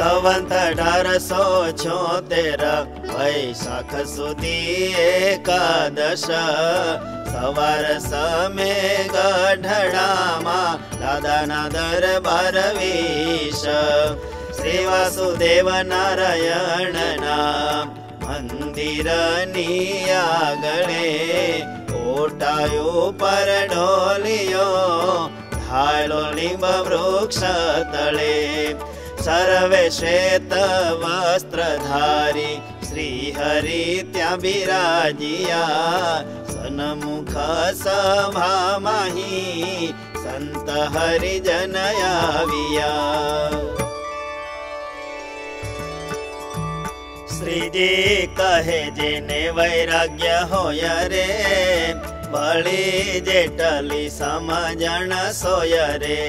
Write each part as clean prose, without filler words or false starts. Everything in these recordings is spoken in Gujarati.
સંવંત 1876 વૈશાખ સુધી એકાદશ સવાર સમે ગઢડામાં દાદાના દરબાર વિશ શ્રી વાસુદેવ નારાયણના મંદિરની આગળે ઓટાયો પર ઢોલિયો ઢાળો લીંબ વૃક્ષ તળે સર્વે શ્વેત વસ્ત્રધારી શ્રી હરિ ત્યાં બિરાજિયા સન્મુખ સભા માહી સંત હરિજન આવ્યા. શ્રીજી કહે જેને વૈરાગ્ય હોય રે વળી જેટલી સમજણ સોય રે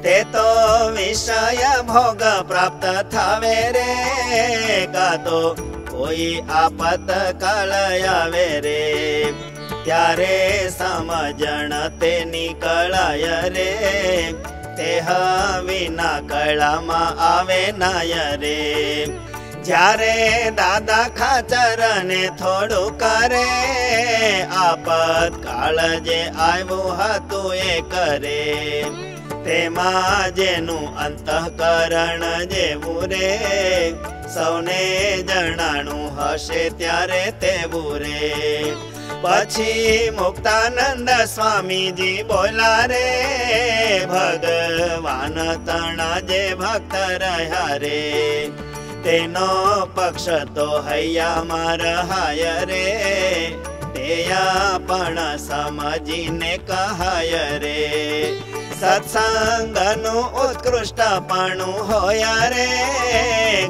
તે તો વિષય ભોગ પ્રાપ્ત થાવે રે કાતો કોઈ આપત કાળ આવે રે ત્યારે સમજણ તે નીકળાય રે તે વિના કળામાં આવે નાય રે જ્યારે દાદા ખાચર ને થોડું કરે આપત કાળ જે આવ્યું હતું એ કરે તેમાં જેનું અંતઃકરણ જેવું રે સૌને જણાણું હશે ત્યારે તેવું રે. પછી મુક્તાનંદ સ્વામીજી બોલા રે ભગવાન તણા જે ભક્ત રહ્યા રે તેનો પક્ષ તો હૈયામાં રહાય રે તેયા પણ સમજીને કહાય રે સત્સંગનું ઉત્કૃષ્ટપણું હોય રે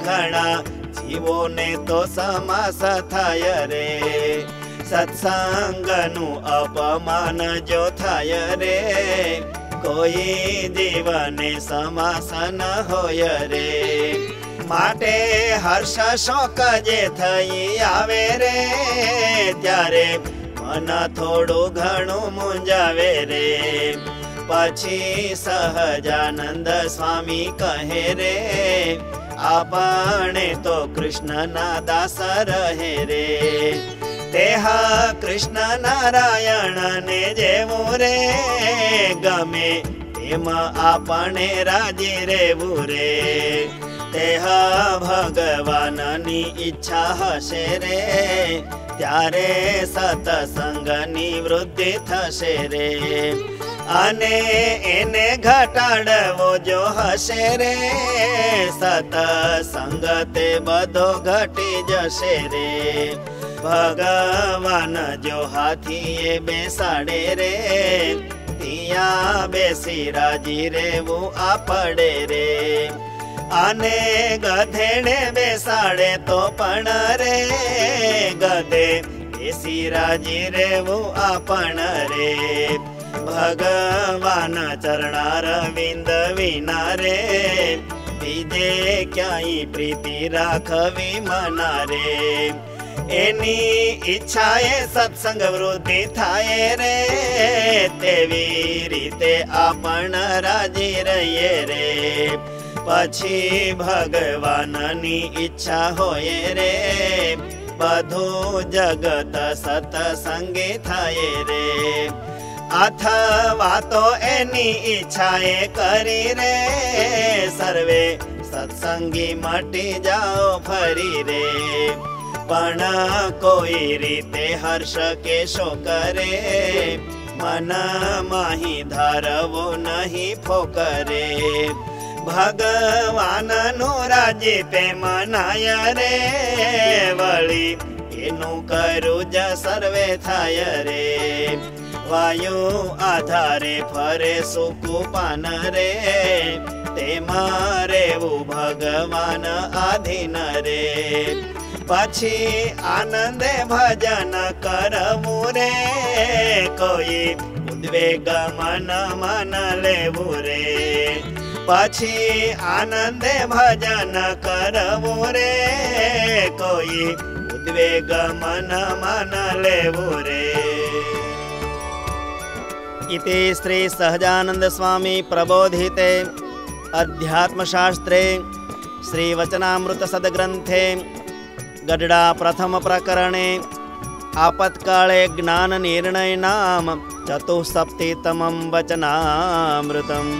ઘણા જીવોને તો સમાસ થાય રે સત્સંગનું અપમાન જો થાય રે કોઈ જીવને સમાસ ન હોય રે માટે હર્ષ શોક જે થઈ આવે રે ત્યારે મન થોડું ઘણું મૂંઝાવે રે પછી સહજાનંદ સ્વામી કહે રે આપણે તો કૃષ્ણના દાસ રહે રે તેહ કૃષ્ણ નારાયણ ને જેવું રે ગમે તેમાં આપણે રાજી રહેવું રે તેહ ભગવાનની ઈચ્છા હશે રે ત્યારે સત્સંગની વૃદ્ધિ થશે રે અને એને ઘટાડવો જો હશે રે સત્સંગ તે બધો ઘટી જશે રે ભગવાન જો હાથીએ બેસાડે રે ત્યાં બેસી રાજી રહેવું આપડે રે અને ગધેડે બેસાડે તો પણ રે ગધે બેસી રાજી રહેવું આપણ રે ભગવાન ચરણારવિંદ વિના રે બીજે ક્યાંય પ્રીતિ રાખવી મના રે એની ઈચ્છાએ સત્સંગ વૃદ્ધિ થાય રે તેવી રીતે આપણ રાજી રહીએ રે પછી ભગવાનની ઈચ્છા હોય રે બધું જગત સત્સંગી થાય રે અથવા તો એની ઈચ્છાએ કરી રે સર્વે સત્સંગી મટી જાઓ ફરી રે પણ કોઈ રીતે હર્ષ કે શોક રે મન માહી ધારવો નહીં ફોકરે ભગવાનનું રાજ્ય તે મનાય રે વળી એનું કરું જ સર્વે થાય રે વાયુ આધારે ફરે સુકુ પાન રે તેમાં રેવું ભગવાન આધીન રે પછી આનંદે ભજન કરવું રે કોઈ ઉદ્વેગ મન મન લેવું રે પછી આનંદે ભજન કરવું રે કોઈ ઉદ્વેગ મન મન લેવું રે. इति श्री सहजानंद स्वामी प्रबोधिते अध्यात्मशास्त्रे श्रीवचनामृत सद्ग्रंथे गड्डा प्रथम प्रकरणे आपत्काले ज्ञान निर्णय नाम चतुस्सप्तितमं वचनामृतम्।